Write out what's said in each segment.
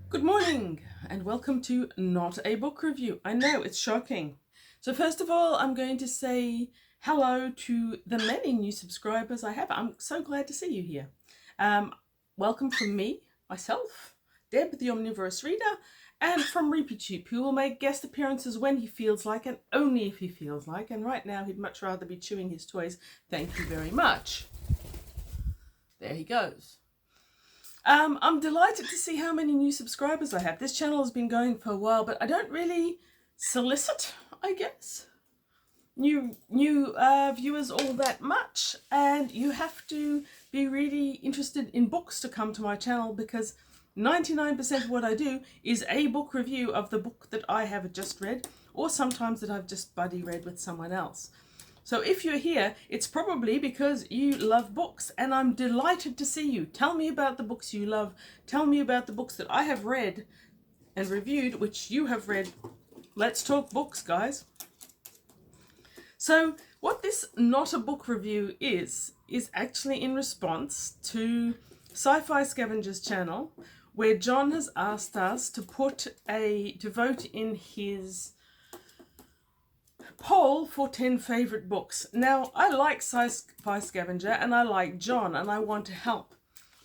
Good morning and welcome to Not a Book Review. I know, it's shocking. So first of all, I'm going to say hello to the many new subscribers I have. I'm so glad to see you here. Welcome from me, myself, Deb, the omnivorous reader, and from RepeatTube, who will make guest appearances when he feels like and only if he feels like. And right now he'd much rather be chewing his toys. Thank you very much. There he goes. I'm delighted to see how many new subscribers I have. This channel has been going for a while, but I don't really solicit, I guess, new viewers all that much. And you have to be really interested in books to come to my channel, because 99% of what I do is a book review of the book that I have just read, or sometimes that I've just buddy read with someone else. So if you're here, it's probably because you love books, and I'm delighted to see you. Tell me about the books you love. Tell me about the books that I have read and reviewed, which you have read. Let's talk books, guys. So what this Not a Book Review is actually in response to Sci Fi Scavenger's channel, where John has asked us to vote in his poll for 10 favourite books. Now, I like Sci Fi Scavenger and I like John and I want to help,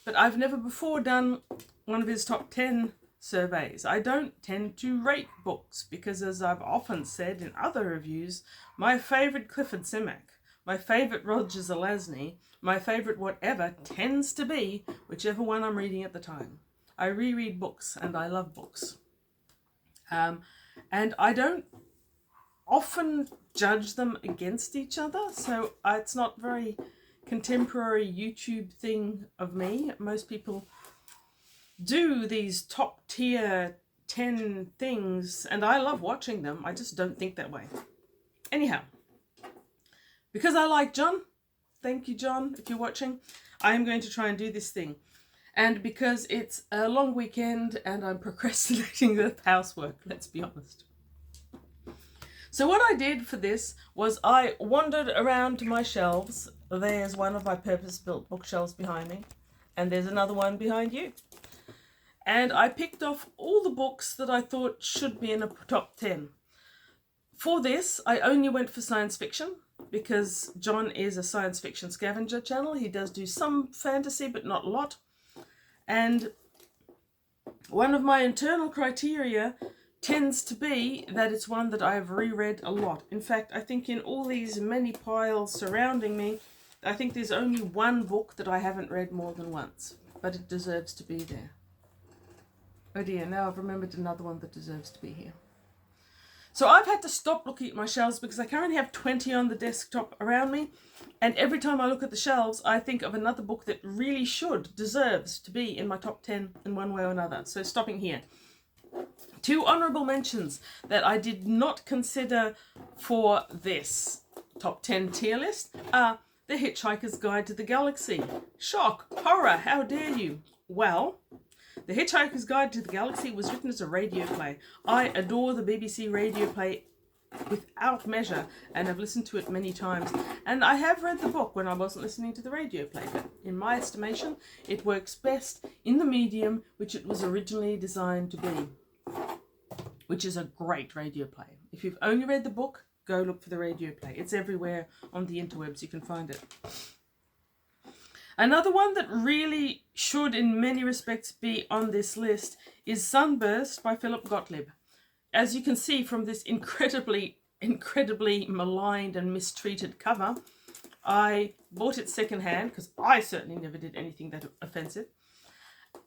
but I've never before done one of his top 10 surveys. I don't tend to rate books because, as I've often said in other reviews, my favourite Clifford Simak, my favourite Roger Zelazny, my favourite whatever tends to be whichever one I'm reading at the time. I reread books and I love books. And I don't often judge them against each other, so it's not very contemporary YouTube thing of me. Most people do these top tier 10 things and I love watching them. I just don't think that way. Anyhow, because I like John, thank you John if you're watching, I am going to try and do this thing. And because it's a long weekend and I'm procrastinating the housework, let's be honest. So what I did for this was I wandered around to my shelves. There's one of my purpose-built bookshelves behind me, and there's another one behind you. And I picked off all the books that I thought should be in a top 10. For this, I only went for science fiction, because John is a science fiction scavenger channel. He does do some fantasy, but not a lot. And one of my internal criteria tends to be that it's one that I've reread a lot. In fact, I think in all these many piles surrounding me, I think there's only one book that I haven't read more than once, but it deserves to be there. Oh dear, now I've remembered another one that deserves to be here. So I've had to stop looking at my shelves because I currently have 20 on the desktop around me, and every time I look at the shelves, I think of another book that really deserves to be in my top 10 in one way or another. So stopping here. Two honourable mentions that I did not consider for this top 10 tier list are The Hitchhiker's Guide to the Galaxy. Shock, horror, how dare you? Well, The Hitchhiker's Guide to the Galaxy was written as a radio play. I adore the BBC radio play without measure and have listened to it many times. And I have read the book when I wasn't listening to the radio play, but in my estimation, it works best in the medium which it was originally designed to be, which is a great radio play. If you've only read the book, go look for the radio play. It's everywhere on the interwebs, you can find it. Another one that really should in many respects be on this list is Sunburst by Philip Gottlieb. As you can see from this incredibly maligned and mistreated cover, I bought it secondhand because I certainly never did anything that offensive.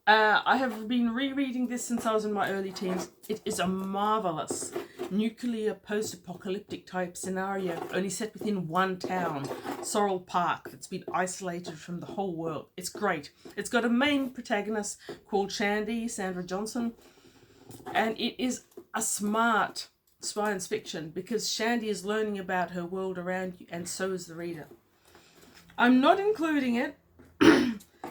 I have been rereading this since I was in my early teens. It is a marvellous nuclear post-apocalyptic type scenario, only set within one town, Sorrel Park, that's been isolated from the whole world. It's great. It's got a main protagonist called Shandy, Sandra Johnson, and it is a smart science fiction because Shandy is learning about her world around you, and so is the reader. I'm not including it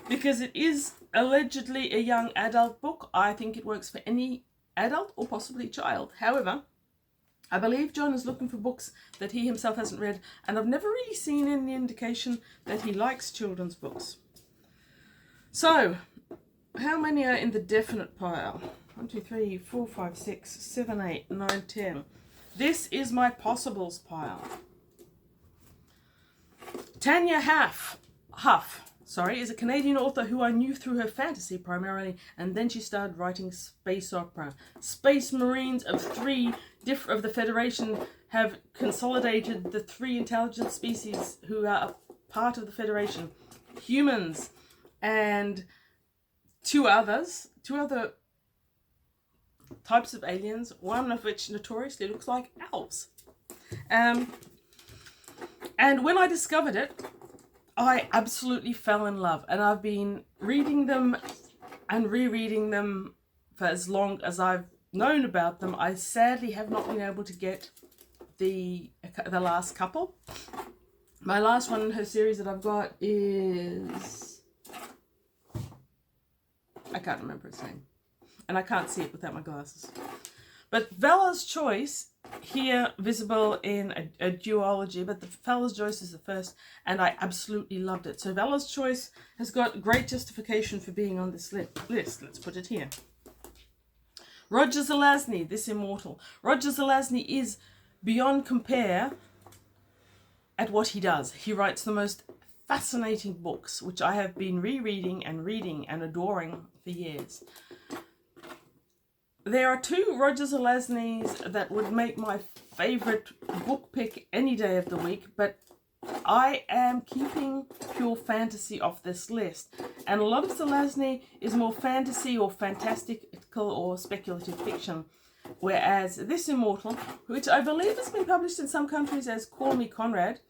because it is allegedly a young adult book. I think it works for any adult or possibly child. However, I believe John is looking for books that he himself hasn't read, and I've never really seen any indication that he likes children's books. So, how many are in the definite pile? 1, 2, 3, 4, 5, 6, 7, 8, 9, 10. This is my possibles pile. Tanya Huff, is a Canadian author who I knew through her fantasy primarily, and then she started writing space opera. Space Marines of the Federation have consolidated the 3 intelligent species who are a part of the Federation. Humans and two other types of aliens, one of which notoriously looks like elves. And when I discovered it, I absolutely fell in love, and I've been reading them and rereading them for as long as I've known about them. I sadly have not been able to get the last couple. My last one in her series that I've got is... I can't remember its name. And I can't see it without my glasses. But Vala's Choice, here visible in a duology, but the Vala's Choice is the first, and I absolutely loved it. So Vala's Choice has got great justification for being on this list. Let's put it here. Roger Zelazny, This Immortal. Roger Zelazny is beyond compare at what he does. He writes the most fascinating books, which I have been rereading and reading and adoring for years. There are 2 Roger Zelazny's that would make my favourite book pick any day of the week, but I am keeping pure fantasy off this list. And a lot of Zelazny is more fantasy or fantastical or speculative fiction, whereas This Immortal, which I believe has been published in some countries as Call Me Conrad,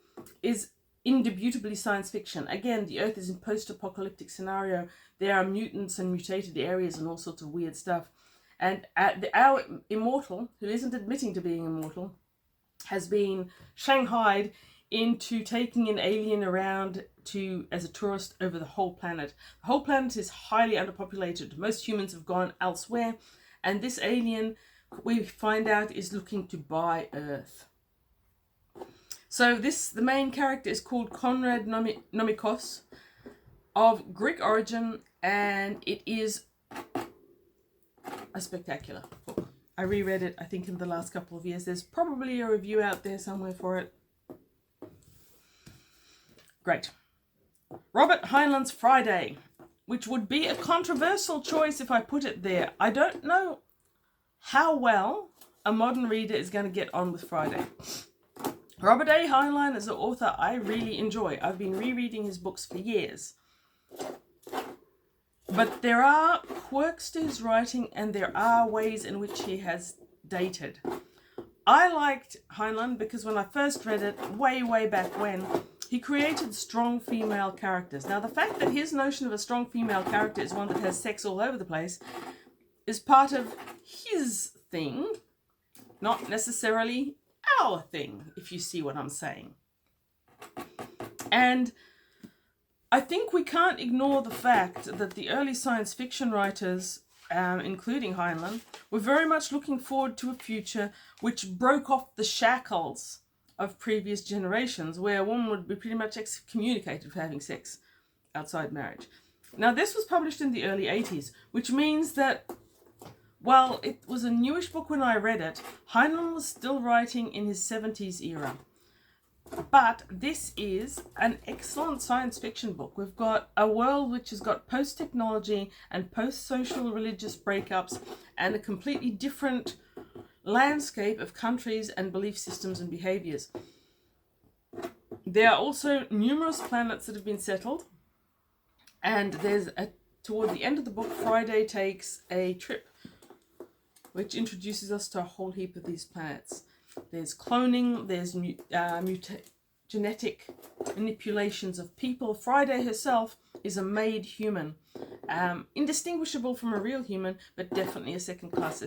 is indubitably science fiction. Again, the Earth is in post-apocalyptic scenario. There are mutants and mutated areas and all sorts of weird stuff. And our immortal, who isn't admitting to being immortal, has been shanghaied into taking an alien around as a tourist over the whole planet. The whole planet is highly underpopulated. Most humans have gone elsewhere, and this alien, we find out, is looking to buy Earth. So the main character is called Konrad Nomikos, of Greek origin, and it is a spectacular book. I reread it, I think, in the last couple of years. There's probably a review out there somewhere for it. Great. Robert Heinlein's Friday, which would be a controversial choice if I put it there. I don't know how well a modern reader is going to get on with Friday. Robert A. Heinlein is an author I really enjoy. I've been rereading his books for years. But there are quirks to his writing, and there are ways in which he has dated. I liked Heinlein because when I first read it, way back when, he created strong female characters. Now, the fact that his notion of a strong female character is one that has sex all over the place is part of his thing, not necessarily our thing, if you see what I'm saying. And I think we can't ignore the fact that the early science fiction writers, including Heinlein, were very much looking forward to a future which broke off the shackles of previous generations, where a woman would be pretty much excommunicated for having sex outside marriage. Now, this was published in the early 80s, which means that while it was a newish book when I read it, Heinlein was still writing in his 70s era. But this is an excellent science fiction book. We've got a world which has got post-technology and post-social religious breakups and a completely different landscape of countries and belief systems and behaviors. There are also numerous planets that have been settled, and toward the end of the book, Friday takes a trip which introduces us to a whole heap of these planets. There's cloning, there's genetic manipulations of people. Friday herself is a made human, indistinguishable from a real human, but definitely a second-class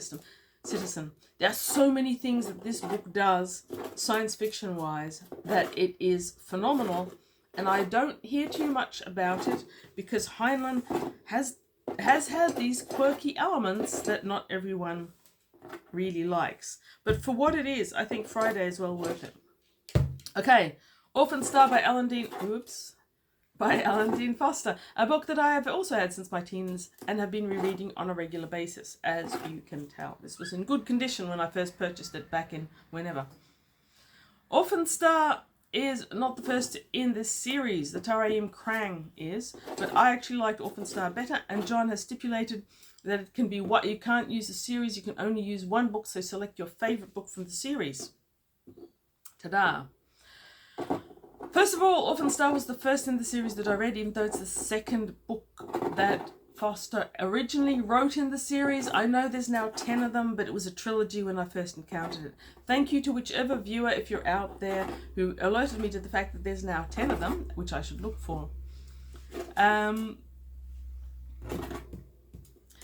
citizen. There are so many things that this book does, science fiction-wise, that it is phenomenal, and I don't hear too much about it because Heinlein has had these quirky elements that not everyone really likes. But for what it is, I think Friday is well worth it. Okay, Orphan Star by Alan Dean. Oops. by Alan Dean Foster, a book that I have also had since my teens and have been rereading on a regular basis, as you can tell. This was in good condition when I first purchased it back in whenever. Orphan Star is not the first in this series. The Taraim Krang is, but I actually liked Orphan Star better, and John has stipulated that it can be what you can't use a series, you can only use one book, so select your favourite book from the series. Ta-da! First of all, Orphan Star was the first in the series that I read, even though it's the second book that Foster originally wrote in the series. I know there's now 10 of them, but it was a trilogy when I first encountered it. Thank you to whichever viewer, if you're out there, who alerted me to the fact that there's now 10 of them, which I should look for.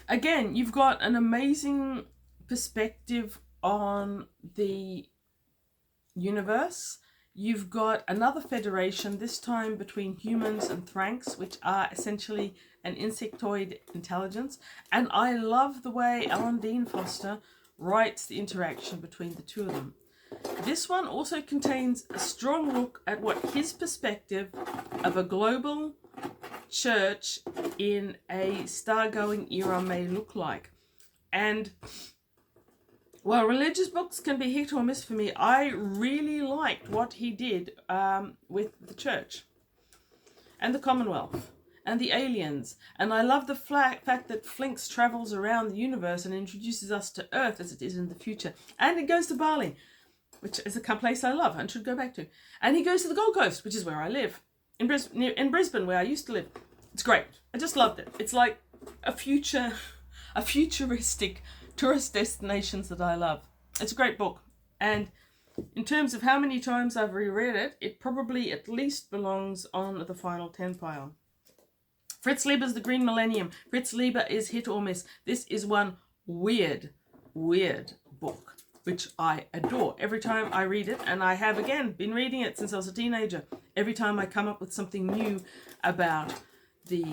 Again, you've got an amazing perspective on the universe. You've got another federation, this time between humans and Thranks, which are essentially an insectoid intelligence. And I love the way Alan Dean Foster writes the interaction between the two of them. This one also contains a strong look at what his perspective of a global church in a star-going era may look like. And while religious books can be hit or miss for me, I really liked what he did with the church and the Commonwealth and the aliens. And I love the fact that Flinks travels around the universe and introduces us to Earth as it is in the future. And it goes to Bali, which is a place I love and should go back to. And he goes to the Gold Coast, which is where I live, in Brisbane, where I used to live. It's great. I just loved it. It's like a futuristic tourist destinations that I love. It's a great book, and in terms of how many times I've reread it, it probably at least belongs on the final 10 pile. Fritz Lieber's The Green Millennium. Fritz Lieber is hit or miss. This is one weird book which I adore every time I read it, and I have again been reading it since I was a teenager. Every time I come up with something new about the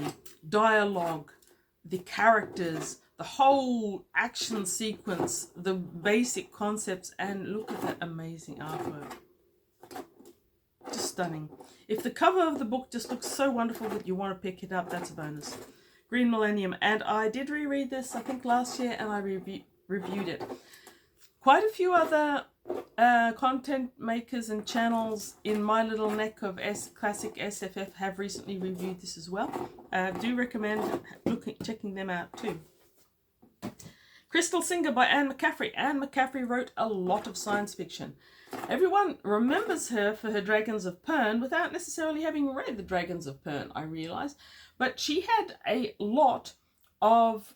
dialogue, the characters, the whole action sequence, the basic concepts, and look at that amazing artwork. Just stunning. If the cover of the book just looks so wonderful that you want to pick it up, that's a bonus. Green Millennium. And I did reread this, I think, last year, and I reviewed it. Quite a few other content makers and channels in my little neck of classic SFF have recently reviewed this as well. Do recommend checking them out too. Crystal Singer by Anne McCaffrey. Anne McCaffrey wrote a lot of science fiction. Everyone remembers her for her Dragons of Pern without necessarily having read the Dragons of Pern, I realise. But she had a lot of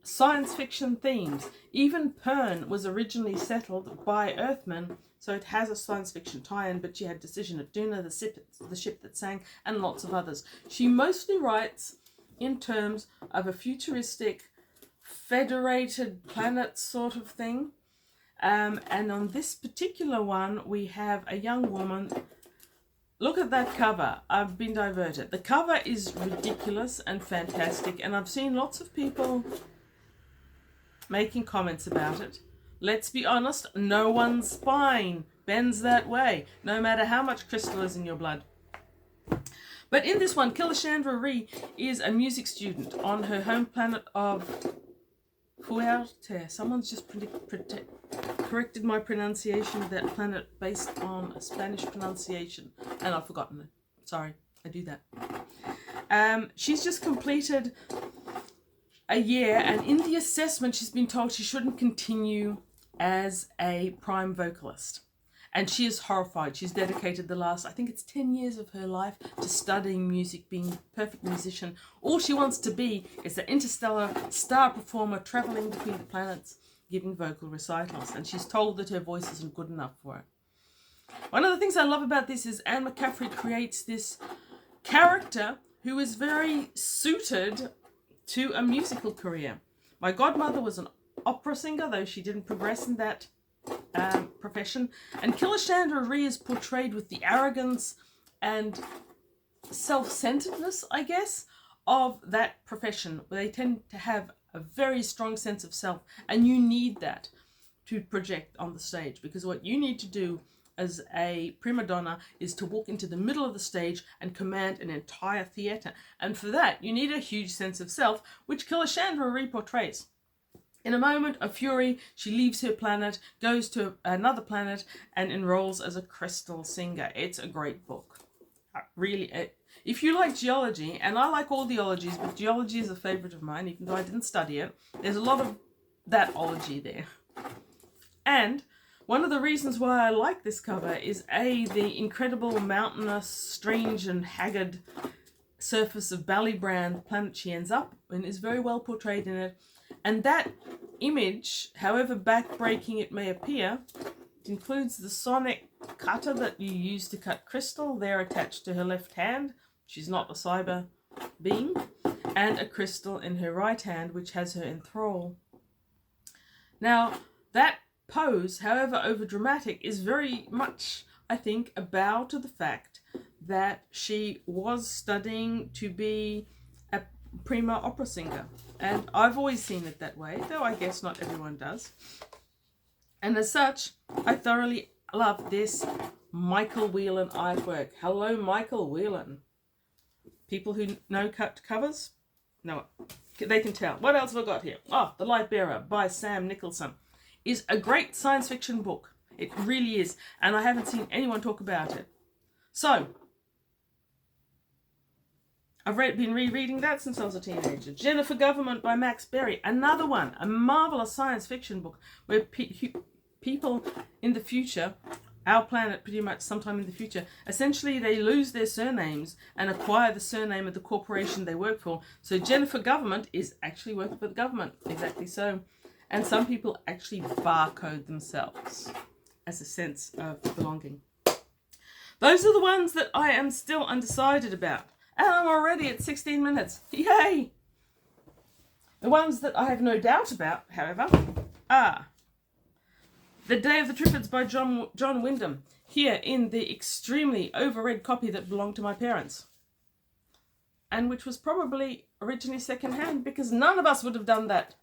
science fiction themes. Even Pern was originally settled by Earthmen, so it has a science fiction tie-in, but she had Decision at Duna, the ship that sank, and lots of others. She mostly writes in terms of a futuristic federated planet sort of thing, and on this particular one we have a young woman. Look at that cover. I've been diverted. The cover is ridiculous and fantastic, and I've seen lots of people making comments about it. Let's be honest, no one's spine bends that way, no matter how much crystal is in your blood. But in this one, Kilishandra Ree is a music student on her home planet of Fuerte. Someone's just corrected my pronunciation of that planet based on a Spanish pronunciation, and I've forgotten it. Sorry, I do that. She's just completed a year, and in the assessment she's been told she shouldn't continue as a prime vocalist. And she is horrified. She's dedicated the last, I think it's 10 years of her life to studying music, being a perfect musician. All she wants to be is an interstellar star performer travelling between the planets, giving vocal recitals. And she's told that her voice isn't good enough for it. One of the things I love about this is Anne McCaffrey creates this character who is very suited to a musical career. My godmother was an opera singer, though she didn't progress in that profession, and Kilishandra Ree is portrayed with the arrogance and self-centeredness, I guess, of that profession, where they tend to have a very strong sense of self, and you need that to project on the stage, because what you need to do as a prima donna is to walk into the middle of the stage and command an entire theatre. And for that, you need a huge sense of self, which Kilishandra reportrays. In a moment of fury, she leaves her planet, goes to another planet, and enrolls as a crystal singer. It's a great book. Really, if you like geology, and I like all the ologies, but geology is a favourite of mine, even though I didn't study it, there's a lot of that ology there. And one of the reasons why I like this cover is the incredible mountainous, strange and haggard surface of Ballybrand, the planet she ends up in, is very well portrayed in it. And that image, however backbreaking it may appear, it includes the sonic cutter that you use to cut crystal there attached to her left hand. She's not a cyber being. And a crystal in her right hand, which has her in thrall. Now, that pose, however overdramatic, is very much, I think, a bow to the fact that she was studying to be a prima opera singer. And I've always seen it that way, though I guess not everyone does. And as such, I thoroughly love this Michael Whelan artwork. Hello, Michael Whelan. People who know cut covers? No, they can tell. What else have I got here? Oh, The Light Bearer by Sam Nicholson is a great science fiction book. It really is. And I haven't seen anyone talk about it. So, I've been rereading that since I was a teenager. Jennifer Government by Max Berry. Another one, a marvellous science fiction book where people in the future, our planet pretty much sometime in the future, essentially they lose their surnames and acquire the surname of the corporation they work for. So Jennifer Government is actually working for the government. Exactly so. And some people actually barcode themselves as a sense of belonging. Those are the ones that I am still undecided about. And I'm already at 16 minutes. Yay! The ones that I have no doubt about, however, are The Day of the Triffids by John Wyndham, here in the extremely overread copy that belonged to my parents. And which was probably originally secondhand, because none of us would have done that.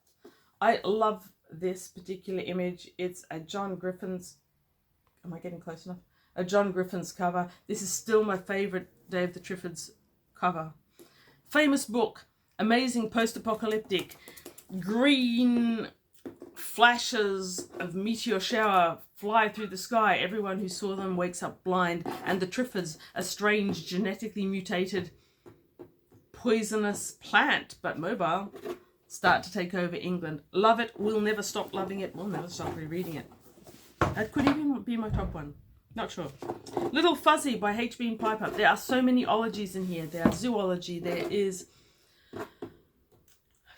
I love this particular image. It's a John Griffin's... Am I getting close enough? A John Griffin's cover. This is still my favourite Day of the Triffids cover. Famous book. Amazing post-apocalyptic. Green flashes of meteor shower fly through the sky. Everyone who saw them wakes up blind. And the Triffids, a strange genetically mutated poisonous plant, but mobile, start to take over England. Love it. We'll never stop loving it. We'll never stop rereading it. That could even be my top one. Not sure. Little Fuzzy by H. Bean Piper. There are so many ologies in here. There are zoology. There is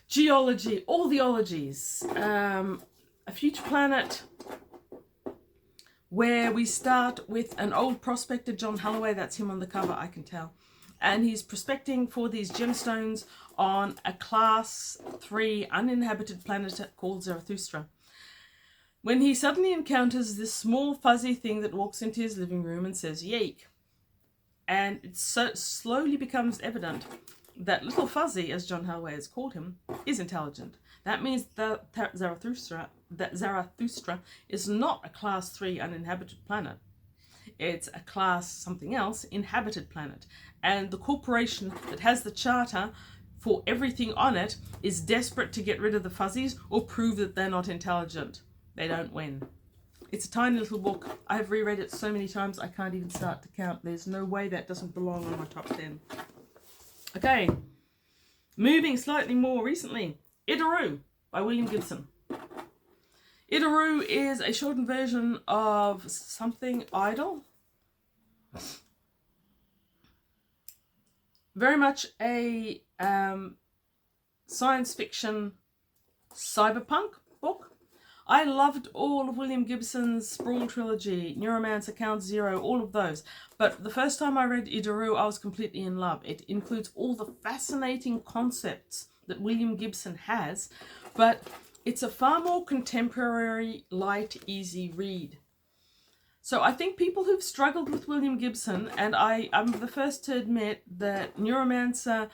geology. All the ologies. A future planet where we start with an old prospector, John Holloway. That's him on the cover, I can tell. And he's prospecting for these gemstones on a class 3 uninhabited planet called Zarathustra. When he suddenly encounters this small fuzzy thing that walks into his living room and says, "Yeek." And it slowly becomes evident that Little Fuzzy, as John Holloway has called him, is intelligent. That means that Zarathustra is not a class 3 uninhabited planet. It's a class something else inhabited planet. And the corporation that has the charter for everything on it is desperate to get rid of the fuzzies or prove that they're not intelligent. They don't win. It's a tiny little book. I've reread it so many times I can't even start to count. There's no way that doesn't belong on my top 10. Okay, moving slightly more recently. Idaroo by William Gibson. Idaroo is a shortened version of Something Idle. Very much a science fiction cyberpunk book. I loved all of William Gibson's Sprawl trilogy, Neuromancer, Count Zero, all of those. But the first time I read Idaroo, I was completely in love. It includes all the fascinating concepts that William Gibson has, but it's a far more contemporary, light, easy read. So I think people who've struggled with William Gibson, and I'm the first to admit that Neuromancer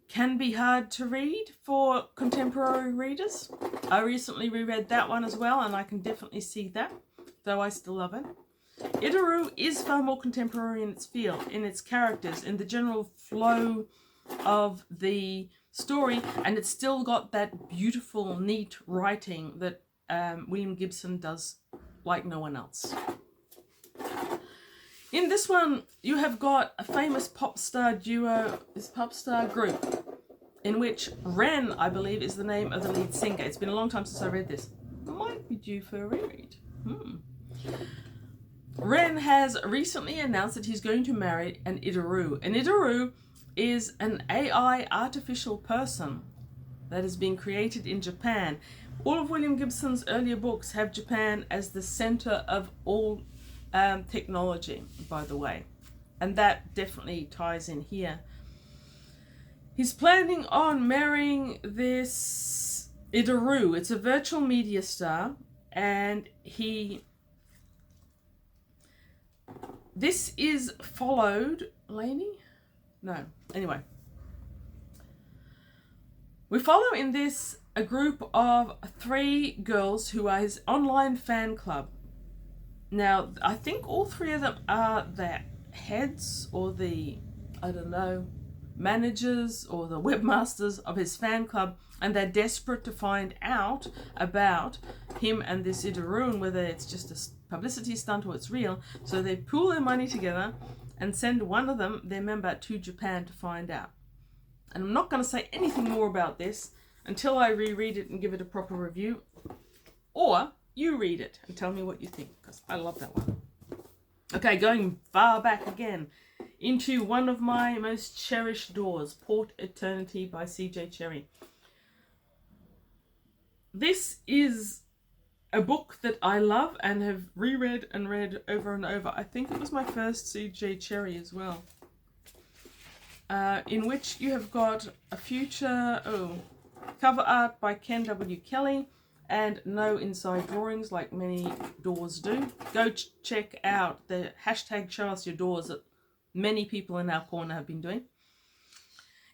can be hard to read for contemporary readers. I recently reread that one as well, and I can definitely see that, though I still love it. Idaru is far more contemporary in its feel, in its characters, in the general flow of the story, and it's still got that beautiful, neat writing that William Gibson does like no one else. In this one, you have got a famous pop star duo, this pop star group, in which Ren, I believe, is the name of the lead singer. It's been a long time since I read this. Might be due for a reread. Ren has recently announced that he's going to marry an Idaru. An Idaru is an AI artificial person that has been created in Japan. All of William Gibson's earlier books have Japan as the center of all technology, by the way. And that definitely ties in here. He's planning on marrying this Idaru. It's a virtual media star, and this is followed... Lainey? No. Anyway. We follow in this a group of 3 girls who are his online fan club. Now, I think all 3 of them are the heads or the, I don't know, managers or the webmasters of his fan club, and they're desperate to find out about him and this Idaru, and whether it's just a publicity stunt or it's real. So they pool their money together and send one of them, their member, to Japan to find out. And I'm not going to say anything more about this until I reread it and give it a proper review, or you read it and tell me what you think, because I love that one. Okay, going far back again into one of my most cherished doors, Port Eternity by C.J. Cherryh. This is a book that I love and have reread and read over and over. I think it was my first C.J. Cherryh as well. In which you have got a future cover art by Ken W. Kelly and no inside drawings like many doors do. Go check out the hashtag Show Us Your Doors that many people in our corner have been doing.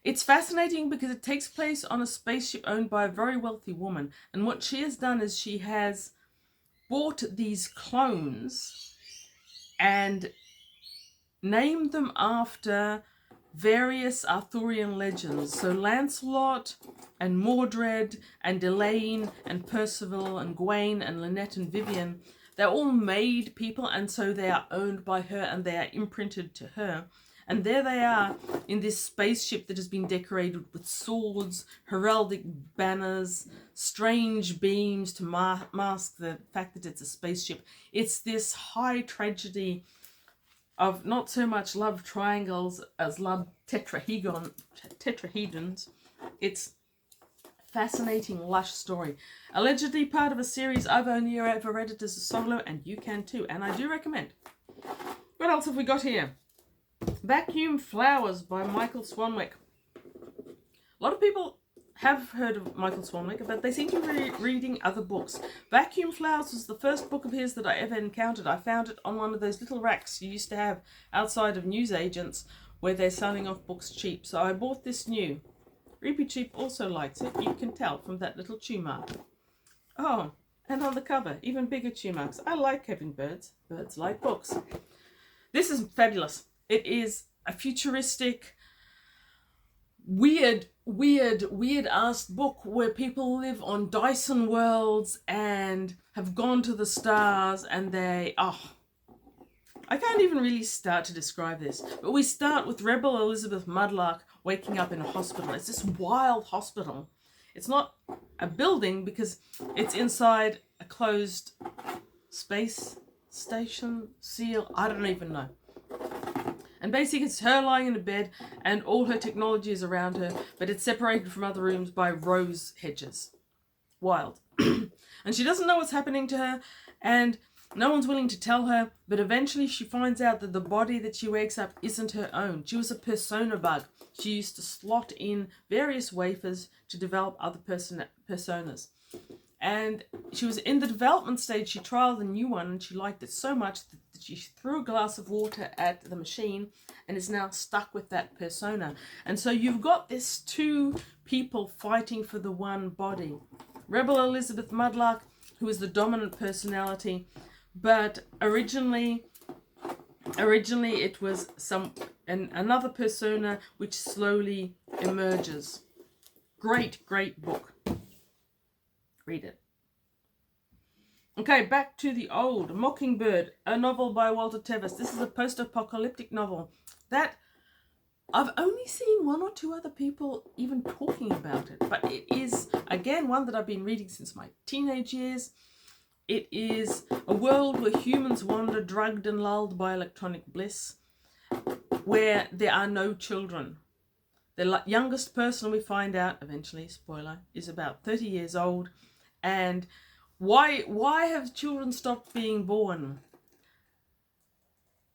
It's fascinating because it takes place on a spaceship owned by a very wealthy woman, and what she has done is she has bought these clones and named them after various Arthurian legends. So Lancelot and Mordred and Elaine and Percival and Gawain and Lynette and Vivian, they're all made people, and so they are owned by her and they are imprinted to her. And there they are in this spaceship that has been decorated with swords, heraldic banners, strange beams to mask the fact that it's a spaceship. It's this high tragedy of not so much love triangles as love tetrahedrons. It's fascinating, lush story. Allegedly part of a series I've only ever read it as a solo, and you can too, and I do recommend. What else have we got here? Vacuum Flowers by Michael Swanwick. A lot of people have heard of Michael Swanwick, but they seem to be reading other books. Vacuum Flowers was the first book of his that I ever encountered. I found it on one of those little racks you used to have outside of newsagents where they're selling off books cheap. So I bought this new. Reapy Cheap also likes it. You can tell from that little chew mark. Oh, and on the cover, even bigger chew marks. I like having birds. Birds like books. This is fabulous. It is a futuristic, weird ass book where people live on Dyson worlds and have gone to the stars, and I can't even really start to describe this, but we start with Rebel Elizabeth Mudlark waking up in a hospital. It's this wild hospital. It's not a building because it's inside a closed space station seal. I don't even know. And basically it's her lying in a bed and all her technology is around her, but it's separated from other rooms by rose hedges. Wild. And she doesn't know what's happening to her, and no one's willing to tell her, but eventually she finds out that the body that she wakes up isn't her own. She was a persona bug. She used to slot in various wafers to develop other personas. And she was in the development stage. She trialed a new one and she liked it so much that she threw a glass of water at the machine and is now stuck with that persona. And so you've got this 2 people fighting for the one body. Rebel Elizabeth Mudlark, who is the dominant personality, but originally Originally, it was another persona which slowly emerges. Great, great book. Read it. Okay, back to the old. Mockingbird, a novel by Walter Tevis. This is a post-apocalyptic novel that I've only seen one or two other people even talking about it. But it is, again, one that I've been reading since my teenage years. It is a world where humans wander, drugged and lulled by electronic bliss, where there are no children. The youngest person, we find out eventually, spoiler, is about 30 years old. And why have children stopped being born?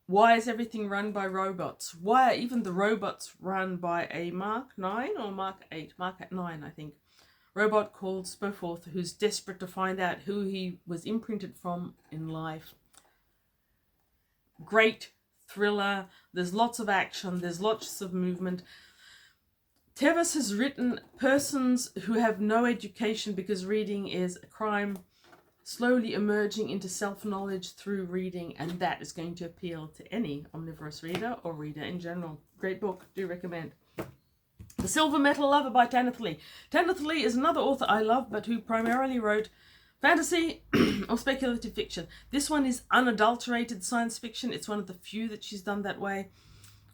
Why is everything run by robots? Why are even the robots run by a Mark 9 or Mark 8? Mark 9, I think. Robot called Spoforth, who's desperate to find out who he was imprinted from in life. Great thriller. There's lots of action. There's lots of movement. Tevis has written persons who have no education because reading is a crime, slowly emerging into self-knowledge through reading, and that is going to appeal to any omnivorous reader or reader in general. Great book, do recommend. The Silver Metal Lover by Tanith Lee. Tanith Lee is another author I love, but who primarily wrote fantasy or speculative fiction. This one is unadulterated science fiction. It's one of the few that she's done that way.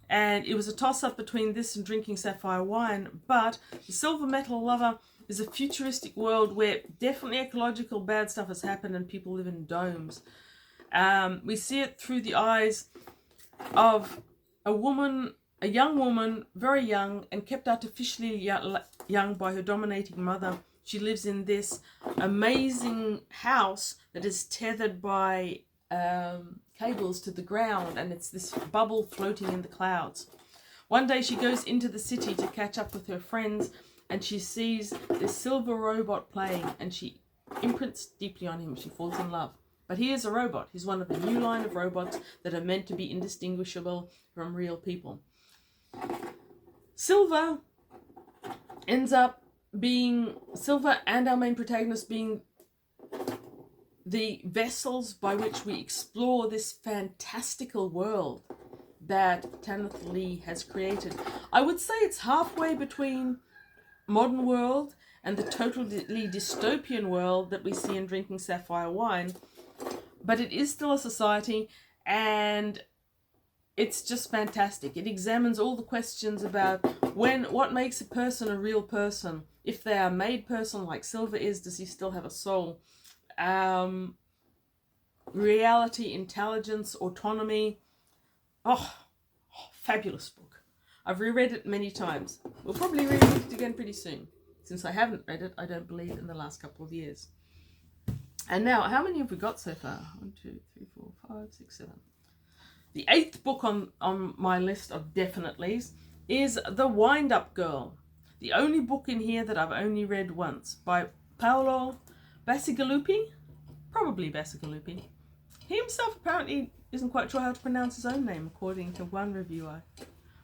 And it was a toss-up between this and Drinking Sapphire Wine, but The Silver Metal Lover is a futuristic world where definitely ecological bad stuff has happened and people live in domes. We see it through the eyes of a young woman, very young, and kept artificially young by her dominating mother. She lives in this amazing house that is tethered by cables to the ground, and it's this bubble floating in the clouds. One day she goes into the city to catch up with her friends, and she sees this silver robot playing, and she imprints deeply on him. She falls in love. But he is a robot. He's one of a new line of robots that are meant to be indistinguishable from real people. Silver ends up being, Silver and our main protagonist being the vessels by which we explore this fantastical world that Tanith Lee has created. I would say it's halfway between modern world and the totally dystopian world that we see in Drinking Sapphire Wine, but it is still a society, and it's just fantastic. It examines all the questions about what makes a person a real person. If they are a made person like Silver is, does he still have a soul? Reality, intelligence, autonomy. Oh, fabulous book. I've reread it many times. We'll probably reread it again pretty soon. Since I haven't read it, I don't believe, in the last couple of years. And now, how many have we got so far? 1, 2, 3, 4, 5, 6, 7. The 8th book on my list of definitelys is The Wind-Up Girl. The only book in here that I've only read once, by Paolo Bacigalupi. Probably Bacigalupi. He himself apparently isn't quite sure how to pronounce his own name, according to one review I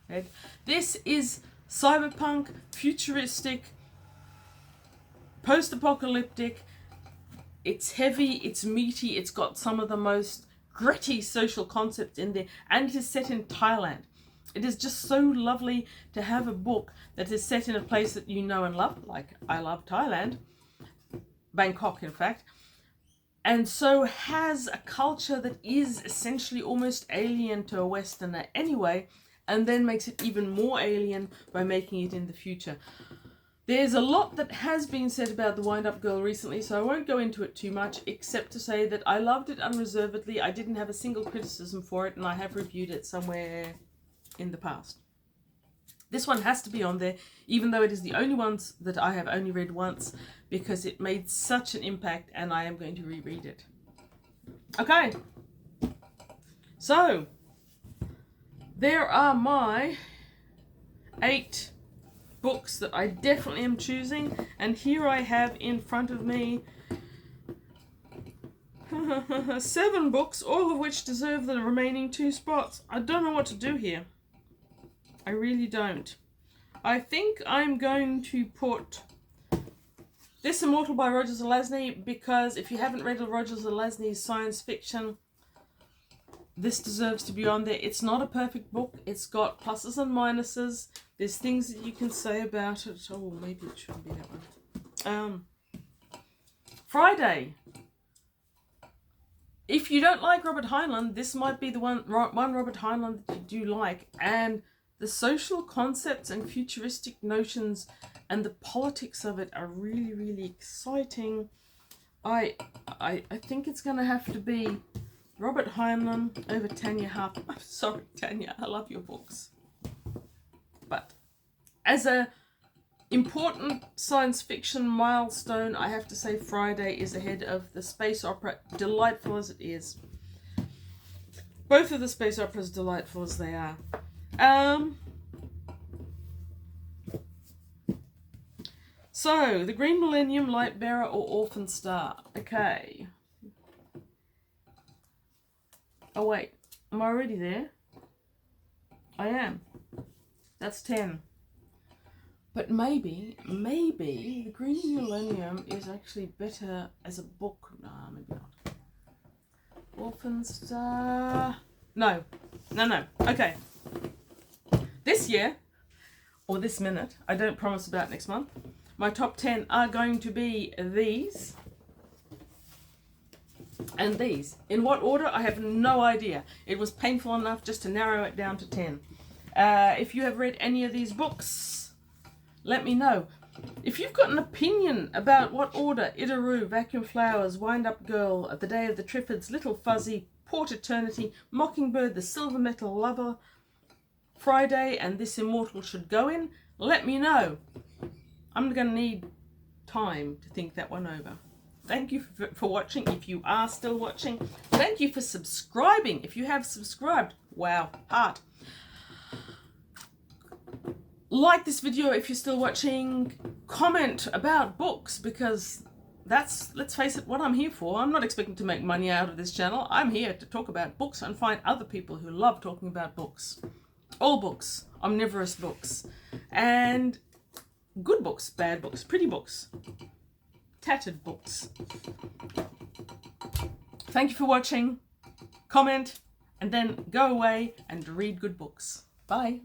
read. This is cyberpunk, futuristic, post-apocalyptic. It's heavy, it's meaty, it's got some of the most gritty social concepts in there, and it is set in Thailand. It is just so lovely to have a book that is set in a place that you know and love, like I love Thailand, Bangkok in fact, and so has a culture that is essentially almost alien to a Westerner anyway, and then makes it even more alien by making it in the future. There's a lot that has been said about The Wind-Up Girl recently, so I won't go into it too much, except to say that I loved it unreservedly. I didn't have a single criticism for it, and I have reviewed it somewhere in the past. This one has to be on there, even though it is the only ones that I have only read once, because it made such an impact, and I am going to reread it. Okay. So, there are my 8 books that I definitely am choosing, and here I have in front of me 7 books, all of which deserve the remaining 2 spots. I don't know what to do here. I really don't. I think I'm going to put This Immortal by Roger Zelazny, because if you haven't read Roger Zelazny's science fiction, this deserves to be on there. It's not a perfect book. It's got pluses and minuses. There's things that you can say about it. Oh, maybe it shouldn't be that one. Friday. If you don't like Robert Heinlein, this might be the one Robert Heinlein that you do like. And the social concepts and futuristic notions and the politics of it are really, really exciting. I think it's going to have to be Robert Heinlein over Tanya Harper. I'm sorry, Tanya, I love your books. But as a important science fiction milestone, I have to say Friday is ahead of the space opera, delightful as it is. Both of the space operas delightful as they are. So, The Green Millennium, Lightbearer, or Orphan Star. Okay. Oh wait, am I already there? I am. That's 10. But maybe The Green Millennium is actually better as a book. Nah, maybe not. Orphan Star. No. Okay. This year, or this minute, I don't promise about next month, my top 10 are going to be these and these. In what order, I have no idea. It was painful enough just to narrow it down to 10. If you have read any of these books, let me know. If you've got an opinion about what order Idaru, Vacuum Flowers, Wind Up Girl, The Day of the Triffids, Little Fuzzy, Port Eternity, Mockingbird, The Silver Metal Lover, Friday, and This Immortal should go in, let me know. I'm going to need time to think that one over. Thank you for watching, if you are still watching. Thank you for subscribing, if you have subscribed. Wow, heart. Like this video if you're still watching. Comment about books, because that's, let's face it, what I'm here for. I'm not expecting to make money out of this channel. I'm here to talk about books and find other people who love talking about books. All books, omnivorous books, and good books, bad books, pretty books, tattered books. Thank you for watching. Comment, and then go away and read good books. Bye.